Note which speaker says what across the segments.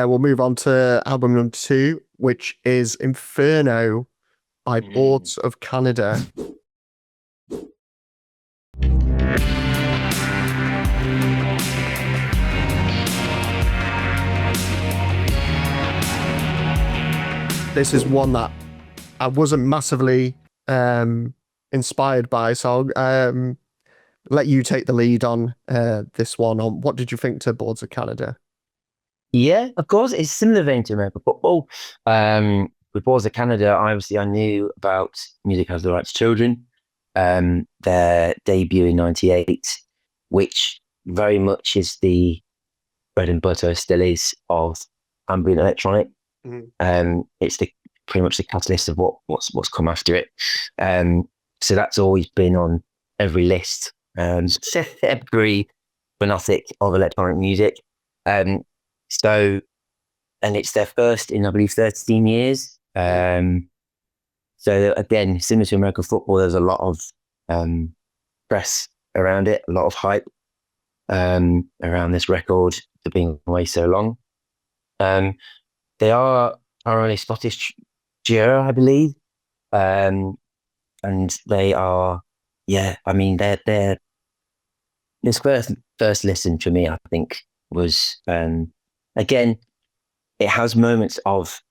Speaker 1: we'll move on to album number 2, which is Inferno by Boards of Canada. This is one that I wasn't massively inspired by, so I'll let you take the lead on this one. On what did you think to Boards of Canada?
Speaker 2: Yeah, of course, it's similar vein to American football. With Boards of Canada, obviously I knew about Music Has the Right to Children, their debut in '98, which very much is the bread and butter, still is, of ambient electronic. It's the pretty much the catalyst of what's come after it. So that's always been on every list, every fanatic of electronic music. So, and it's their first in, I believe, 13 years. So again, similar to American football, there's a lot of press around it, a lot of hype around this record for being away so long. They are only Scottish duo, I believe, and they are, yeah. I mean, they're this first listen for me, I think, was again, it has moments of,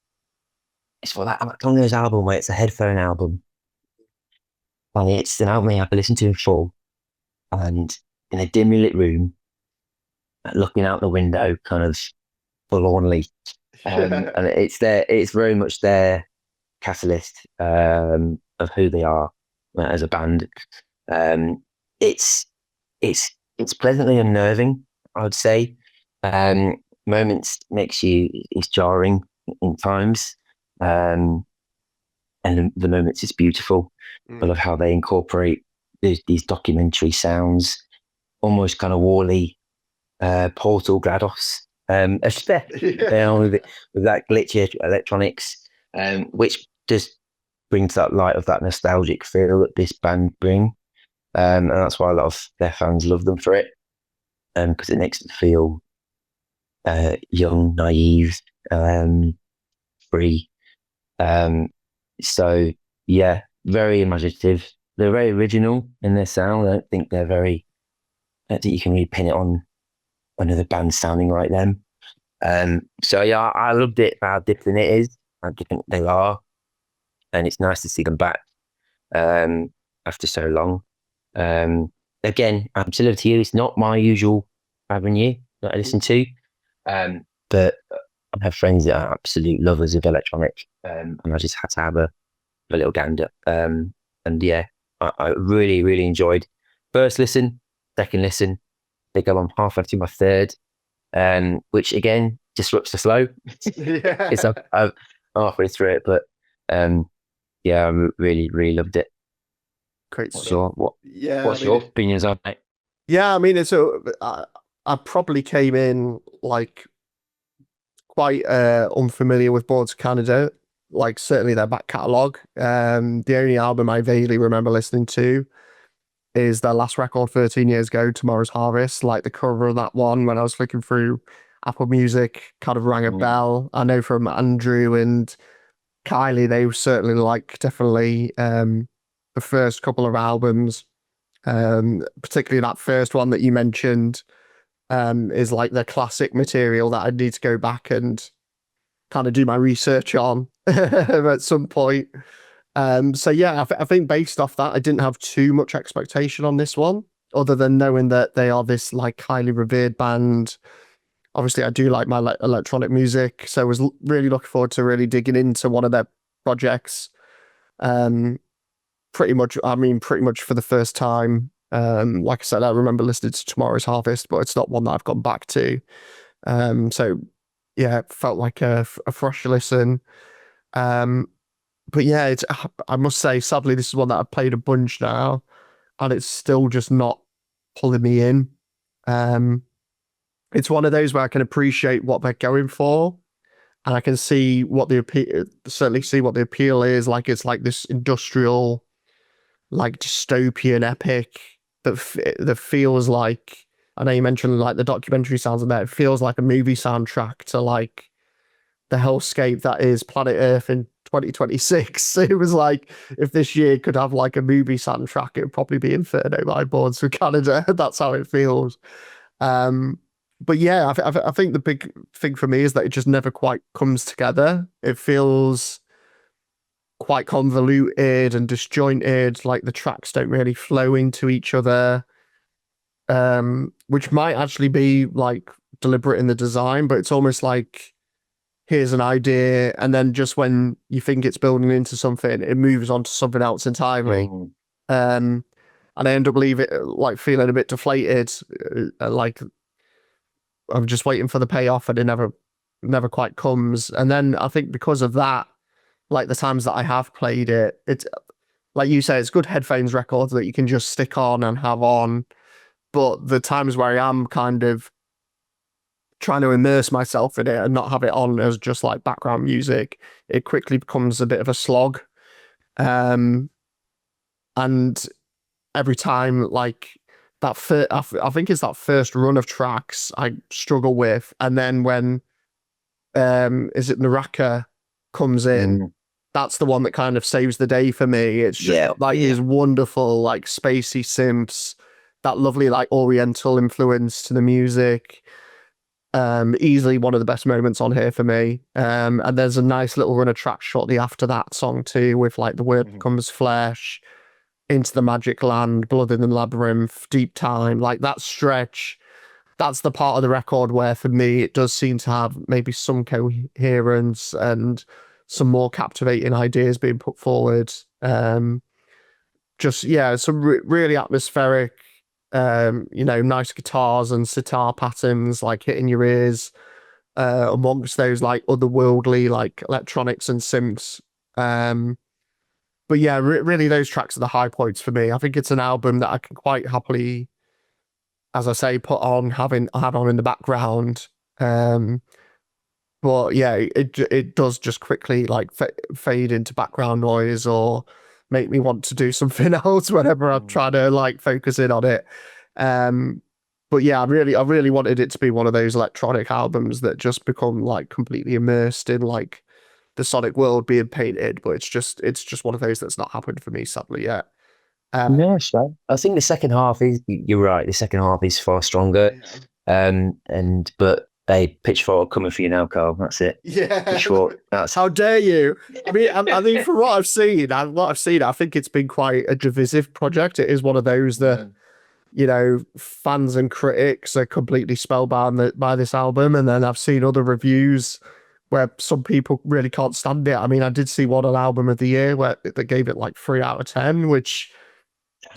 Speaker 2: it's for that one of those albums where it's a headphone album, and it's an album you have to listen to in full, and in a dimly lit room, looking out the window, kind of forlornly, and it's very much their catalyst of who they are as a band. It's it's pleasantly unnerving, I would say. Moments makes you, it's jarring in times, and the moments it's beautiful. I love how they incorporate these documentary sounds, almost kind of Wall-E, Portal GLaDOS, with that glitchy electronics, which just brings that light of that nostalgic feel that this band bring, and that's why a lot of their fans love them for it, because it makes them feel young, naive, free. So yeah, very imaginative. They're very original in their sound. I don't think you can really pin it on another band sounding like them. So yeah, I loved it for how different it is, how different they are, and it's nice to see them back after so long. Again, I'm similar to you. It's not my usual avenue that I listen to, but I have friends that are absolute lovers of electronic, and I just had to have a little gander. And yeah, I really, really enjoyed first listen, second listen. I think I'm halfway through my third, which again disrupts the flow.
Speaker 1: Yeah.
Speaker 2: It's I'm halfway through it, but yeah, I really, really loved it.
Speaker 1: Great
Speaker 2: What's
Speaker 1: stuff.
Speaker 2: your
Speaker 1: Yeah,
Speaker 2: what's your opinions on it?
Speaker 1: yeah, I mean, I probably came in like quite unfamiliar with Boards of Canada, like certainly their back catalogue. The only album I vaguely remember listening to is their last record 13 years ago, Tomorrow's Harvest. Like the cover of that one, when I was flicking through Apple Music, kind of rang a bell. I know from Andrew and Kylie, they certainly like definitely the first couple of albums, particularly that first one that you mentioned, is like the classic material that I need to go back and kind of do my research on at some point. So yeah, I think based off that, I didn't have too much expectation on this one, other than knowing that they are this like highly revered band. Obviously, I do like my electronic music, so I was really looking forward to really digging into one of their projects. Um, pretty much for the first time. Like I said, I remember listening to Tomorrow's Harvest, but it's not one that I've gone back to. So yeah, it felt like a fresh listen. Um, but yeah, I must say, sadly, this is one that I've played a bunch now, and it's still just not pulling me in. Um, it's one of those where I can appreciate what they're going for, and I can see what the appeal, certainly see what the appeal is. Like it's like this industrial, like dystopian epic that feels like I know you mentioned like the documentary sounds in there. It feels like a movie soundtrack to like the hellscape that is planet Earth in 2026. It was like if this year could have like a movie soundtrack, it would probably be Inferno by Boards of Canada. That's how it feels. But yeah, I think the big thing for me is that it just never quite comes together. It feels quite convoluted and disjointed. Like the tracks don't really flow into each other, which might actually be like deliberate in the design, but it's almost like here's an idea, and then just when you think it's building into something, it moves on to something else entirely. And I end up leaving like feeling a bit deflated, like I'm just waiting for the payoff, and it never quite comes. And then I think because of that, like the times that I have played it, it's like you say, it's good headphones records that you can just stick on and have on. But the times where I am kind of trying to immerse myself in it and not have it on as just like background music, it quickly becomes a bit of a slog. And every time, like that, I think it's that first run of tracks I struggle with, and then when is it Naraka comes in, that's the one that kind of saves the day for me. It's just these wonderful like spacey synths, that lovely like Oriental influence to the music. Easily one of the best moments on here for me. And there's a nice little run of tracks shortly after that song too, with like The Word Becomes Flesh, Into the Magic Land, Blood in the Labyrinth, Deep Time. Like that stretch, that's the part of the record where for me it does seem to have maybe some coherence and some more captivating ideas being put forward. Just yeah, some really atmospheric, nice guitars and sitar patterns like hitting your ears, amongst those like otherworldly like electronics and synths. But yeah, really those tracks are the high points for me. I think it's an album that I can quite happily, as I say, put on, had on in the background. But yeah, it does just quickly like fade into background noise or make me want to do something else whenever I'm trying to like focus in on it. But yeah, I really wanted it to be one of those electronic albums that just become like completely immersed in like the sonic world being painted. But it's just one of those that's not happened for me sadly yet.
Speaker 2: No, so I think the second half is, you're right, the second half is far stronger. But hey, Pitchfork coming for you now, Karl. That's it.
Speaker 1: Yeah.
Speaker 2: Pitchfork.
Speaker 1: How dare you? I mean, I mean, from what I've seen, I think it's been quite a divisive project. It is one of those that, fans and critics are completely spellbound by this album. And then I've seen other reviews where some people really can't stand it. I mean, I did see one on Album of the Year where they gave it like 3 out of 10, which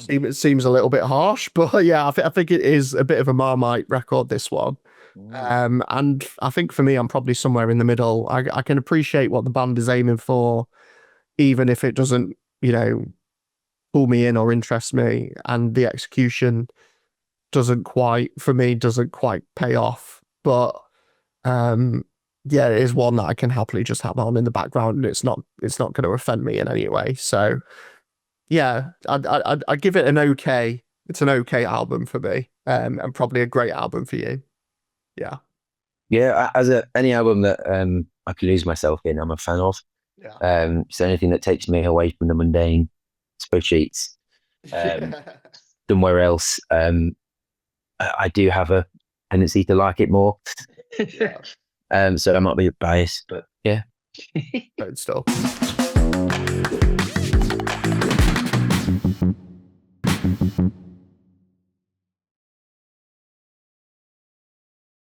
Speaker 1: it seems a little bit harsh. But yeah, I think it is a bit of a Marmite record, this one. And I think for me, I'm probably somewhere in the middle. I can appreciate what the band is aiming for, even if it doesn't, pull me in or interest me, and the execution doesn't quite pay off. But yeah, it is one that I can happily just have on in the background, and it's not going to offend me in any way. So yeah, I'd give it an okay. It's an okay album for me, and probably a great album for you. Yeah.
Speaker 2: Yeah, as any album that I can lose myself in, I'm a fan of.
Speaker 1: Yeah.
Speaker 2: So anything that takes me away from the mundane spreadsheets, somewhere else, I do have a tendency to like it more.
Speaker 1: Yeah.
Speaker 2: So I might be biased, but yeah.
Speaker 1: Great stuff.